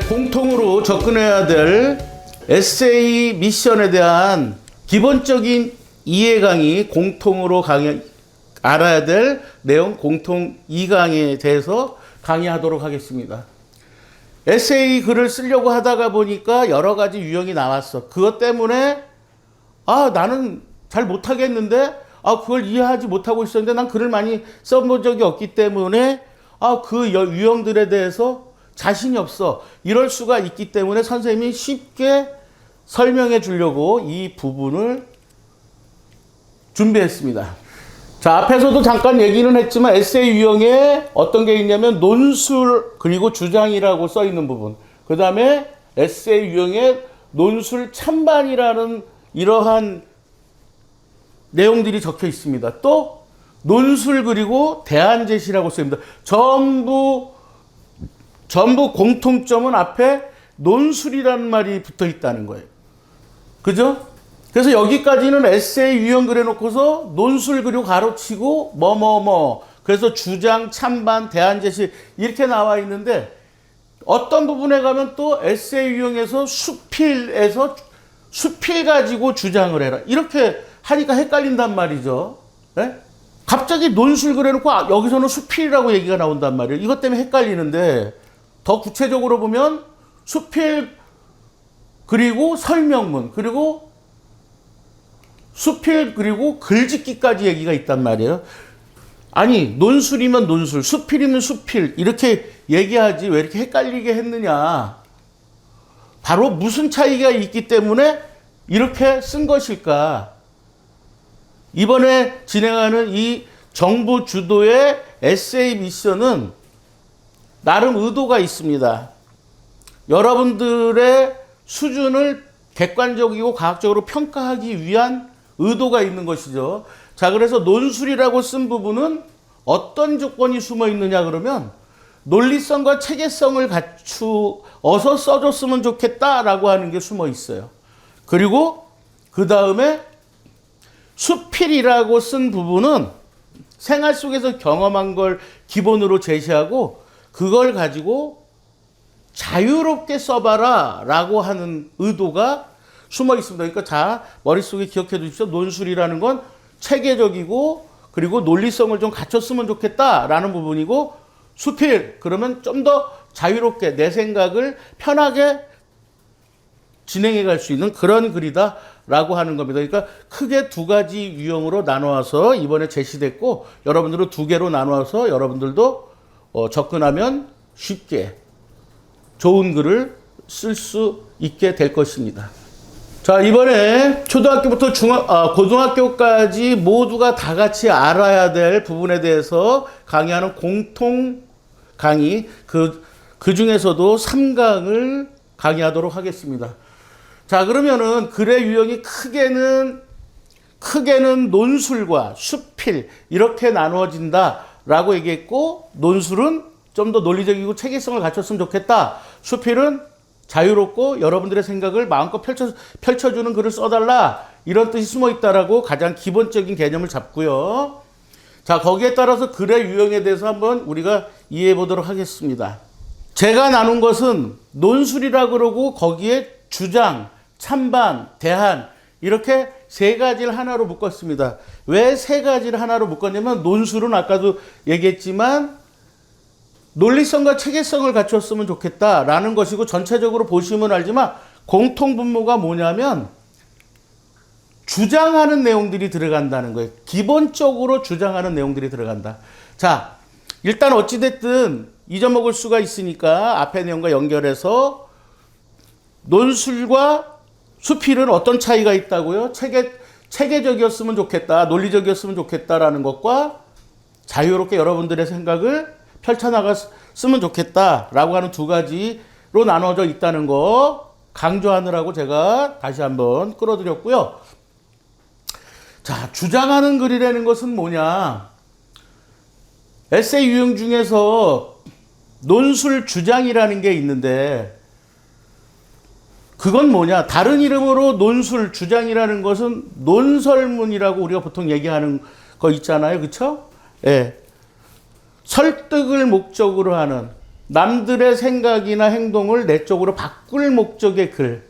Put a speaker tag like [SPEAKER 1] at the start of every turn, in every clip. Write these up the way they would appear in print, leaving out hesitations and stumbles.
[SPEAKER 1] 공통으로 접근해야 될 에세이 미션에 대한 기본적인 이해 강의, 공통으로 알아야 될 내용 공통 2강에 대해서 강의하도록 하겠습니다. 에세이 글을 쓰려고 하다가 보니까 여러 가지 유형이 나왔어. 그것 때문에 나는 잘 못하겠는데 그걸 이해하지 못하고 있었는데 난 글을 많이 써본 적이 없기 때문에 그 유형들에 대해서 자신이 없어. 이럴 수가 있기 때문에 선생님이 쉽게 설명해 주려고 이 부분을 준비했습니다. 자, 앞에서도 잠깐 얘기는 했지만 에세이 유형에 어떤 게 있냐면 논술 그리고 주장이라고 써 있는 부분. 그 다음에 에세이 유형에 논술 찬반이라는 이러한 내용들이 적혀 있습니다. 또 논술 그리고 대안 제시라고 써 있습니다. 전부 공통점은 앞에 논술이라는 말이 붙어 있다는 거예요. 그죠? 그래서 여기까지는 에세이 유형 그래놓고서 논술 그리고 가로치고 그래서 주장, 찬반, 대안 제시 이렇게 나와 있는데 어떤 부분에 가면 또 에세이 유형에서 수필에서 수필 가지고 주장을 해라 이렇게 하니까 헷갈린단 말이죠. 네? 갑자기 논술 그래놓고 여기서는 수필이라고 얘기가 나온단 말이에요. 이것 때문에 헷갈리는데 더 구체적으로 보면 수필 그리고 설명문 그리고 수필 그리고 글짓기까지 얘기가 있단 말이에요. 아니 논술이면 논술, 수필이면 수필 이렇게 얘기하지 왜 이렇게 헷갈리게 했느냐. 바로 무슨 차이가 있기 때문에 이렇게 쓴 것일까. 이번에 진행하는 이 정부 주도의 에세이 미션은 나름 의도가 있습니다. 여러분들의 수준을 객관적이고 과학적으로 평가하기 위한 의도가 있는 것이죠. 자, 그래서 논술이라고 쓴 부분은 어떤 조건이 숨어 있느냐 그러면 논리성과 체계성을 갖추어서 써줬으면 좋겠다라고 하는 게 숨어 있어요. 그리고 그 다음에 수필이라고 쓴 부분은 생활 속에서 경험한 걸 기본으로 제시하고 그걸 가지고 자유롭게 써봐라 라고 하는 의도가 숨어 있습니다. 그러니까 자, 머릿속에 기억해 두십시오. 논술이라는 건 체계적이고 그리고 논리성을 좀 갖췄으면 좋겠다라는 부분이고 수필, 그러면 좀 더 자유롭게 내 생각을 편하게 진행해 갈 수 있는 그런 글이다라고 하는 겁니다. 그러니까 크게 두 가지 유형으로 나누어서 이번에 제시됐고 여러분들은 두 개로 나누어서 여러분들도 접근하면 쉽게 좋은 글을 쓸 수 있게 될 것입니다. 자, 이번에 초등학교부터 고등학교까지 모두가 다 같이 알아야 될 부분에 대해서 강의하는 공통 강의, 그 중에서도 3강을 강의하도록 하겠습니다. 자, 그러면은 글의 유형이 크게는 논술과 수필 이렇게 나누어진다라고 얘기했고 논술은 좀 더 논리적이고 체계성을 갖췄으면 좋겠다. 수필은 자유롭고 여러분들의 생각을 마음껏 펼쳐주는 글을 써달라. 이런 뜻이 숨어 있다라고 가장 기본적인 개념을 잡고요. 자, 거기에 따라서 글의 유형에 대해서 한번 우리가 이해해 보도록 하겠습니다. 제가 나눈 것은 논술이라 그러고 거기에 주장, 찬반, 대안 이렇게 세 가지를 하나로 묶었습니다. 왜 세 가지를 하나로 묶었냐면 논술은 아까도 얘기했지만 논리성과 체계성을 갖췄으면 좋겠다라는 것이고 전체적으로 보시면 알지만 공통분모가 뭐냐면 주장하는 내용들이 들어간다는 거예요. 기본적으로 주장하는 내용들이 들어간다. 자, 일단 어찌됐든 잊어먹을 수가 있으니까 앞의 내용과 연결해서 논술과 수필은 어떤 차이가 있다고요? 체계적이었으면 좋겠다, 논리적이었으면 좋겠다라는 것과 자유롭게 여러분들의 생각을 펼쳐나갔으면 좋겠다라고 하는 두 가지로 나눠져 있다는 거 강조하느라고 제가 다시 한번 끌어드렸고요. 자, 주장하는 글이라는 것은 뭐냐? 에세이 유형 중에서 논술 주장이라는 게 있는데 그건 뭐냐? 다른 이름으로 논술 주장이라는 것은 논설문이라고 우리가 보통 얘기하는 거 있잖아요. 그렇죠? 예. 설득을 목적으로 하는 남들의 생각이나 행동을 내 쪽으로 바꿀 목적의 글,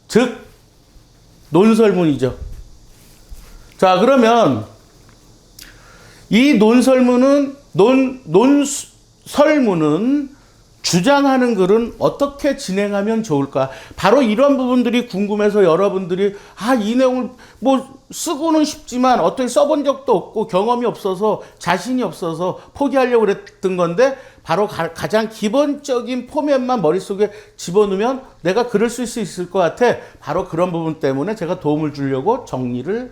[SPEAKER 1] 즉 논설문이죠. 자, 그러면 이 논설문은 주장하는 글은 어떻게 진행하면 좋을까? 바로 이런 부분들이 궁금해서 여러분들이 이 내용을 뭐 쓰고는 싶지만 어떻게 써본 적도 없고 경험이 없어서 자신이 없어서 포기하려고 그랬던 건데, 바로 가장 기본적인 포맷만 머릿속에 집어넣으면 내가 글을 쓸 수 있을 것 같아. 바로 그런 부분 때문에 제가 도움을 주려고 정리를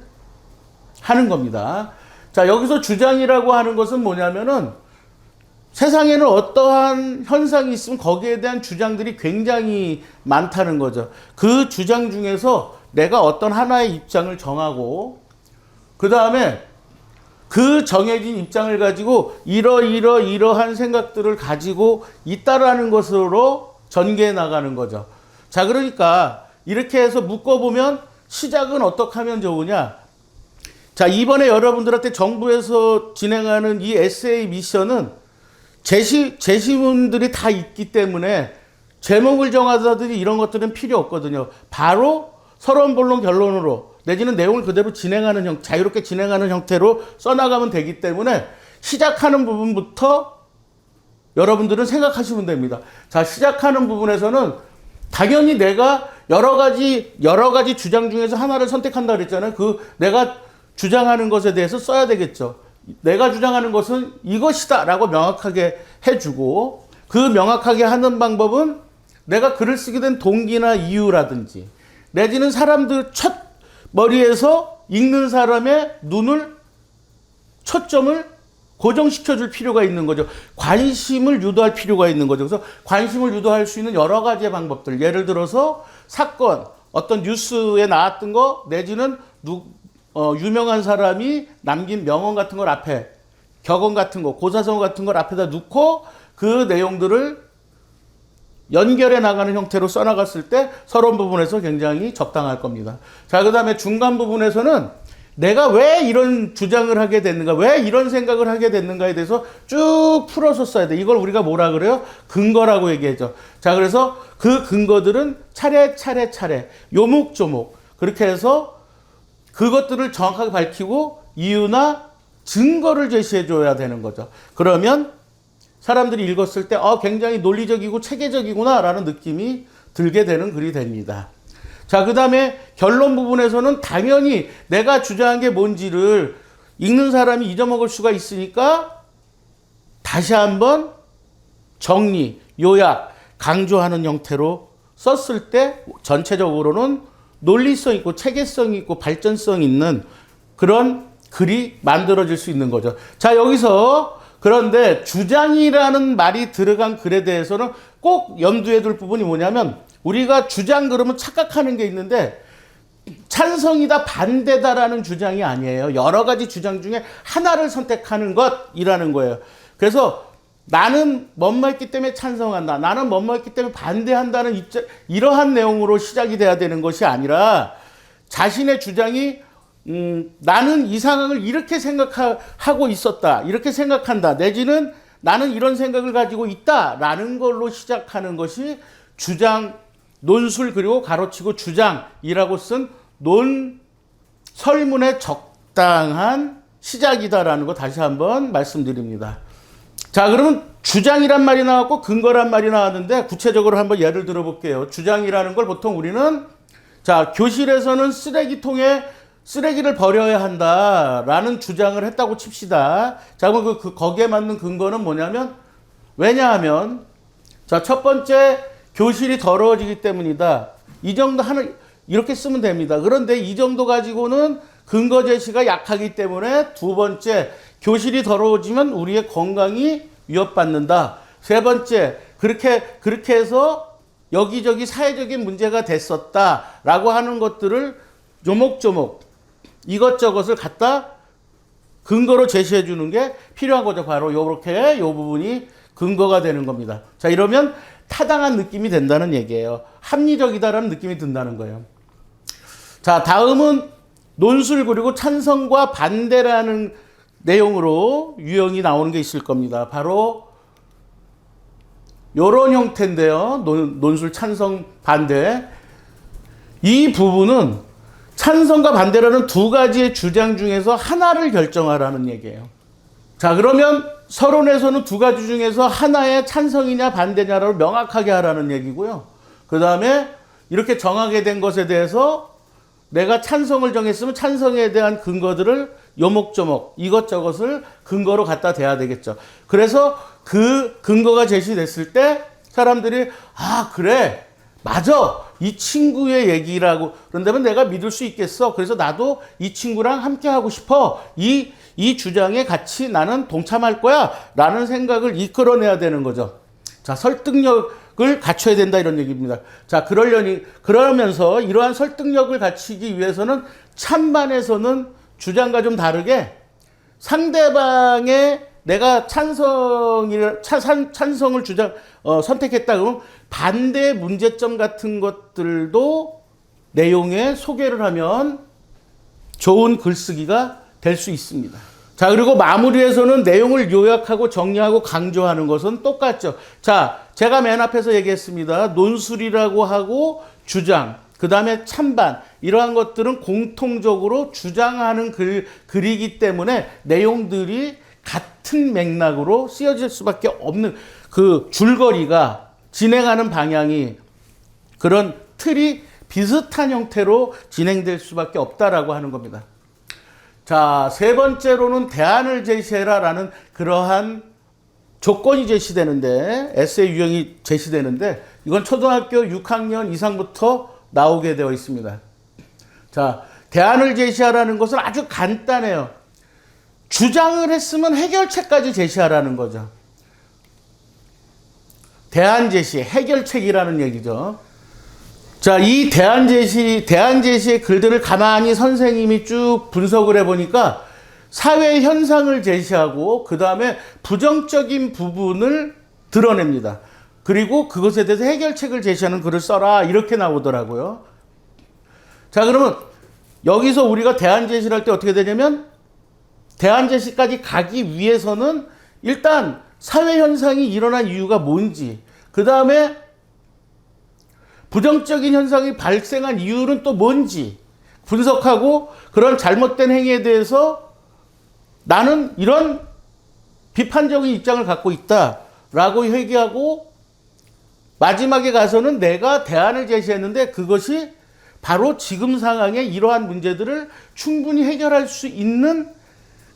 [SPEAKER 1] 하는 겁니다. 자, 여기서 주장이라고 하는 것은 뭐냐면은 세상에는 어떠한 현상이 있으면 거기에 대한 주장들이 굉장히 많다는 거죠. 그 주장 중에서 내가 어떤 하나의 입장을 정하고 그 다음에 그 정해진 입장을 가지고 이러한 생각들을 가지고 있다라는 것으로 전개해 나가는 거죠. 자, 그러니까 이렇게 해서 묶어보면 시작은 어떻게 하면 좋으냐. 자, 이번에 여러분들한테 정부에서 진행하는 이 에세이 미션은 제시문들이 다 있기 때문에 제목을 정하다든지 이런 것들은 필요 없거든요. 바로 서론, 본론, 결론으로 내지는 내용을 그대로 진행하는 자유롭게 진행하는 형태로 써나가면 되기 때문에 시작하는 부분부터 여러분들은 생각하시면 됩니다. 자, 시작하는 부분에서는 당연히 내가 여러 가지 주장 중에서 하나를 선택한다 그랬잖아요. 내가 주장하는 것에 대해서 써야 되겠죠. 내가 주장하는 것은 이것이다 라고 명확하게 해주고, 그 명확하게 하는 방법은 내가 글을 쓰게 된 동기나 이유라든지 내지는 사람들 첫 머리에서 읽는 사람의 초점을 고정시켜 줄 필요가 있는 거죠. 관심을 유도할 필요가 있는 거죠. 그래서 관심을 유도할 수 있는 여러 가지의 방법들, 예를 들어서 사건, 어떤 뉴스에 나왔던 거 내지는 유명한 사람이 남긴 명언 같은 걸 앞에, 격언 같은 거, 고사성어 같은 걸 앞에다 놓고 그 내용들을 연결해 나가는 형태로 써나갔을 때 서론 부분에서 굉장히 적당할 겁니다. 자, 그 다음에 중간 부분에서는 내가 왜 이런 주장을 하게 됐는가, 왜 이런 생각을 하게 됐는가에 대해서 쭉 풀어서 써야 돼. 이걸 우리가 뭐라 그래요? 근거라고 얘기하죠. 자, 그래서 그 근거들은 차례, 요목조목 그렇게 해서 그것들을 정확하게 밝히고 이유나 증거를 제시해 줘야 되는 거죠. 그러면 사람들이 읽었을 때 굉장히 논리적이고 체계적이구나 라는 느낌이 들게 되는 글이 됩니다. 자, 그 다음에 결론 부분에서는 당연히 내가 주장한 게 뭔지를 읽는 사람이 잊어먹을 수가 있으니까 다시 한번 정리, 요약, 강조하는 형태로 썼을 때 전체적으로는 논리성 있고 체계성 있고 발전성 있는 그런 글이 만들어질 수 있는 거죠. 자, 여기서 그런데 주장이라는 말이 들어간 글에 대해서는 꼭 염두에 둘 부분이 뭐냐면, 우리가 주장 그러면 착각하는 게 있는데 찬성이다 반대다라는 주장이 아니에요. 여러 가지 주장 중에 하나를 선택하는 것이라는 거예요. 그래서 나는 뭐뭐 했기 때문에 찬성한다, 나는 뭐뭐 했기 때문에 반대한다는 이러한 내용으로 시작이 돼야 되는 것이 아니라 자신의 주장이 나는 이 상황을 이렇게 생각하고 있었다, 이렇게 생각한다, 내지는 나는 이런 생각을 가지고 있다라는 걸로 시작하는 것이 주장, 논술 그리고 가로치고 주장이라고 쓴 논설문의 적당한 시작이다라는 거 다시 한번 말씀드립니다. 자, 그러면 주장이란 말이 나왔고 근거란 말이 나왔는데 구체적으로 한번 예를 들어볼게요. 주장이라는 걸 보통 우리는 교실에서는 쓰레기통에 쓰레기를 버려야 한다라는 주장을 했다고 칩시다. 자, 그럼 거기에 맞는 근거는 뭐냐면, 왜냐하면 첫 번째 교실이 더러워지기 때문이다. 이 정도 이렇게 쓰면 됩니다. 그런데 이 정도 가지고는 근거 제시가 약하기 때문에 두 번째, 교실이 더러워지면 우리의 건강이 위협받는다. 세 번째, 그렇게 해서 여기저기 사회적인 문제가 됐었다라고 하는 것들을 조목조목 이것저것을 갖다 근거로 제시해 주는 게 필요한 거죠. 바로 이렇게 이 부분이 근거가 되는 겁니다. 자, 이러면 타당한 느낌이 된다는 얘기예요. 합리적이다라는 느낌이 든다는 거예요. 자, 다음은 논술 그리고 찬성과 반대라는 내용으로 유형이 나오는 게 있을 겁니다. 바로 요런 형태인데요. 논술 찬성 반대. 이 부분은 찬성과 반대라는 두 가지의 주장 중에서 하나를 결정하라는 얘기예요. 자, 그러면 서론에서는 두 가지 중에서 하나의 찬성이냐 반대냐를 명확하게 하라는 얘기고요. 그 다음에 이렇게 정하게 된 것에 대해서 내가 찬성을 정했으면 찬성에 대한 근거들을 요목조목 이것저것을 근거로 갖다 대야 되겠죠. 그래서 그 근거가 제시됐을 때 사람들이 아 그래 맞아 이 친구의 얘기라고 그런다면 내가 믿을 수 있겠어. 그래서 나도 이 친구랑 함께 하고 싶어. 이 주장에 같이 나는 동참할 거야 라는 생각을 이끌어내야 되는 거죠. 자, 설득력을 갖춰야 된다 이런 얘기입니다. 자, 그러면서 이러한 설득력을 갖추기 위해서는 찬반에서는 주장과 좀 다르게 상대방의 내가 찬성을 선택했다 그러면 반대 문제점 같은 것들도 내용에 소개를 하면 좋은 글쓰기가 될 수 있습니다. 자, 그리고 마무리에서는 내용을 요약하고 정리하고 강조하는 것은 똑같죠. 자, 제가 맨 앞에서 얘기했습니다. 논술이라고 하고 주장, 그 다음에 찬반, 이러한 것들은 공통적으로 주장하는 글이기 때문에 내용들이 같은 맥락으로 쓰여질 수밖에 없는 그 줄거리가 진행하는 방향이 그런 틀이 비슷한 형태로 진행될 수밖에 없다라고 하는 겁니다. 자, 세 번째로는 대안을 제시해라라는 그러한 조건이 제시되는데 에세이 유형이 제시되는데 이건 초등학교 6학년 이상부터 나오게 되어 있습니다. 자, 대안을 제시하라는 것은 아주 간단해요. 주장을 했으면 해결책까지 제시하라는 거죠. 대안 제시, 해결책이라는 얘기죠. 자, 이 대안 제시의 글들을 가만히 선생님이 쭉 분석을 해보니까 사회 현상을 제시하고 그 다음에 부정적인 부분을 드러냅니다. 그리고 그것에 대해서 해결책을 제시하는 글을 써라 이렇게 나오더라고요. 자, 그러면 여기서 우리가 대안 제시를 할 때 어떻게 되냐면 대안 제시까지 가기 위해서는 일단 사회 현상이 일어난 이유가 뭔지, 그 다음에 부정적인 현상이 발생한 이유는 또 뭔지 분석하고 그런 잘못된 행위에 대해서 나는 이런 비판적인 입장을 갖고 있다라고 회귀하고 마지막에 가서는 내가 대안을 제시했는데 그것이 바로 지금 상황에 이러한 문제들을 충분히 해결할 수 있는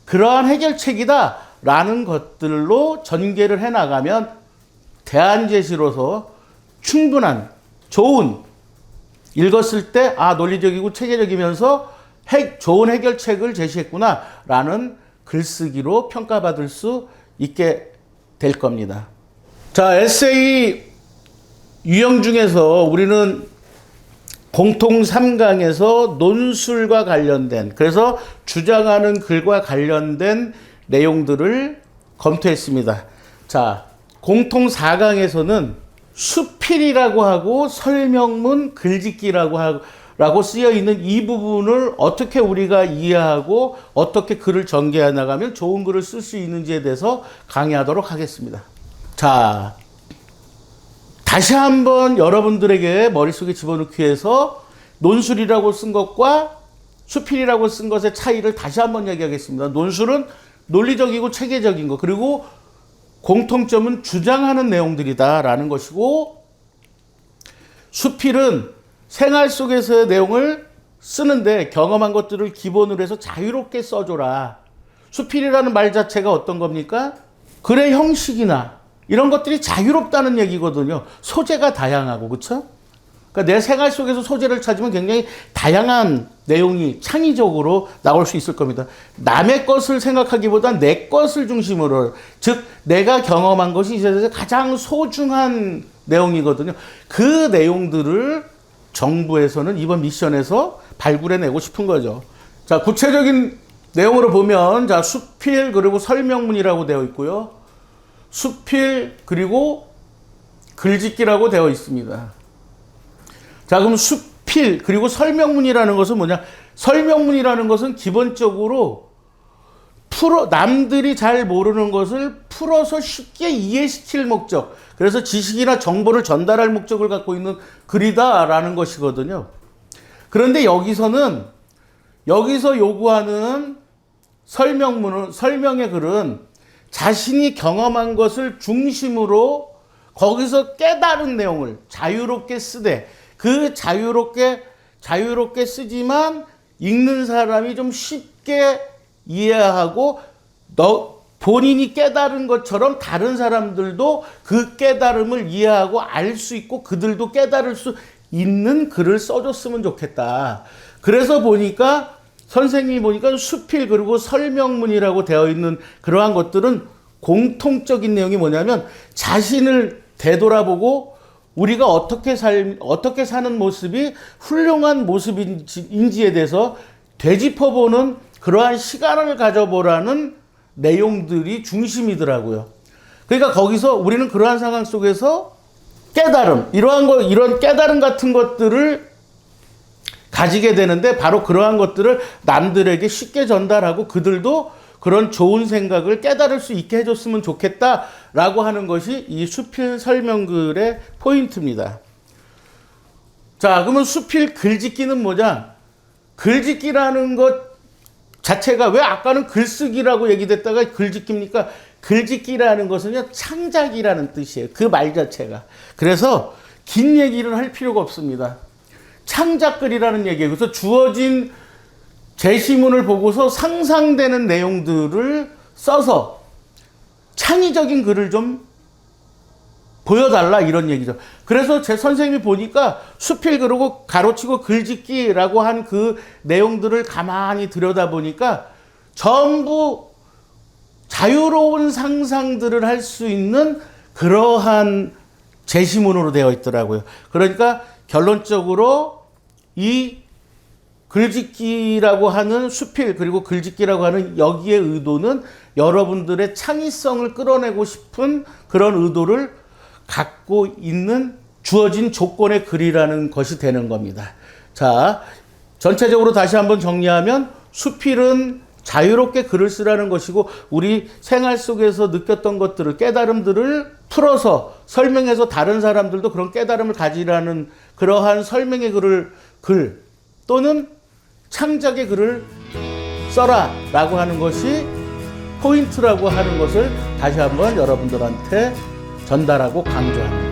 [SPEAKER 1] 그러한 해결책이다라는 것들로 전개를 해나가면 대안 제시로서 충분한 좋은 읽었을 때 아 논리적이고 체계적이면서 좋은 해결책을 제시했구나라는 글쓰기로 평가받을 수 있게 될 겁니다. 자, 에세이 유형 중에서 우리는 공통 3강에서 논술과 관련된 그래서 주장하는 글과 관련된 내용들을 검토했습니다. 자, 공통 4강에서는 수필이라고 하고 설명문, 글짓기라고 쓰여 있는 이 부분을 어떻게 우리가 이해하고 어떻게 글을 전개해 나가면 좋은 글을 쓸 수 있는지에 대해서 강의하도록 하겠습니다. 자, 다시 한번 여러분들에게 머릿속에 집어넣기 위해서 논술이라고 쓴 것과 수필이라고 쓴 것의 차이를 다시 한번 얘기하겠습니다. 논술은 논리적이고 체계적인 것, 그리고 공통점은 주장하는 내용들이다라는 것이고, 수필은 생활 속에서의 내용을 쓰는데 경험한 것들을 기본으로 해서 자유롭게 써줘라. 수필이라는 말 자체가 어떤 겁니까? 글의 형식이나 이런 것들이 자유롭다는 얘기거든요. 소재가 다양하고, 그렇죠? 그러니까 내 생활 속에서 소재를 찾으면 굉장히 다양한 내용이 창의적으로 나올 수 있을 겁니다. 남의 것을 생각하기보다 내 것을 중심으로, 즉 내가 경험한 것이 이 세상에서 가장 소중한 내용이거든요. 그 내용들을 정부에서는 이번 미션에서 발굴해내고 싶은 거죠. 자, 구체적인 내용으로 보면 자, 수필 그리고 설명문이라고 되어 있고요. 수필 그리고 글짓기라고 되어 있습니다. 자, 그럼 수필 그리고 설명문이라는 것은 뭐냐? 설명문이라는 것은 기본적으로 남들이 잘 모르는 것을 풀어서 쉽게 이해시킬 목적. 그래서 지식이나 정보를 전달할 목적을 갖고 있는 글이다라는 것이거든요. 그런데 여기서 요구하는 설명의 글은 자신이 경험한 것을 중심으로 거기서 깨달은 내용을 자유롭게 쓰되, 그 자유롭게 쓰지만 읽는 사람이 좀 쉽게 이해하고 본인이 깨달은 것처럼 다른 사람들도 그 깨달음을 이해하고 알 수 있고 그들도 깨달을 수 있는 글을 써줬으면 좋겠다. 그래서 선생님이 보니까 수필 그리고 설명문이라고 되어 있는 그러한 것들은 공통적인 내용이 뭐냐면, 자신을 되돌아보고 우리가 어떻게 사는 모습이 훌륭한 모습인지에 대해서 되짚어보는 그러한 시간을 가져보라는 내용들이 중심이더라고요. 그러니까 거기서 우리는 그러한 상황 속에서 깨달음, 이런 깨달음 같은 것들을 가지게 되는데, 바로 그러한 것들을 남들에게 쉽게 전달하고 그들도 그런 좋은 생각을 깨달을 수 있게 해줬으면 좋겠다라고 하는 것이 이 수필 설명글의 포인트입니다. 자, 그러면 수필 글짓기는 뭐냐? 글짓기라는 것 자체가, 왜 아까는 글쓰기라고 얘기됐다가 글짓기입니까? 글짓기라는 것은요, 창작이라는 뜻이에요. 그 말 자체가. 그래서 긴 얘기를 할 필요가 없습니다. 창작글이라는 얘기예요. 그래서 주어진 제시문을 보고서 상상되는 내용들을 써서 창의적인 글을 좀 보여달라, 이런 얘기죠. 그래서 제 선생님이 보니까 수필 그리고 가로치고 글짓기라고 한 그 내용들을 가만히 들여다보니까 전부 자유로운 상상들을 할 수 있는 그러한 제시문으로 되어 있더라고요. 그러니까 결론적으로 이 글짓기라고 하는 수필 그리고 글짓기라고 하는 여기의 의도는 여러분들의 창의성을 끌어내고 싶은 그런 의도를 갖고 있는 주어진 조건의 글이라는 것이 되는 겁니다. 자, 전체적으로 다시 한번 정리하면, 수필은 자유롭게 글을 쓰라는 것이고, 우리 생활 속에서 느꼈던 것들을, 깨달음들을 풀어서 설명해서 다른 사람들도 그런 깨달음을 가지라는 그러한 설명의 글 또는 창작의 글을 써라 라고 하는 것이 포인트라고 하는 것을 다시 한번 여러분들한테 전달하고 강조합니다.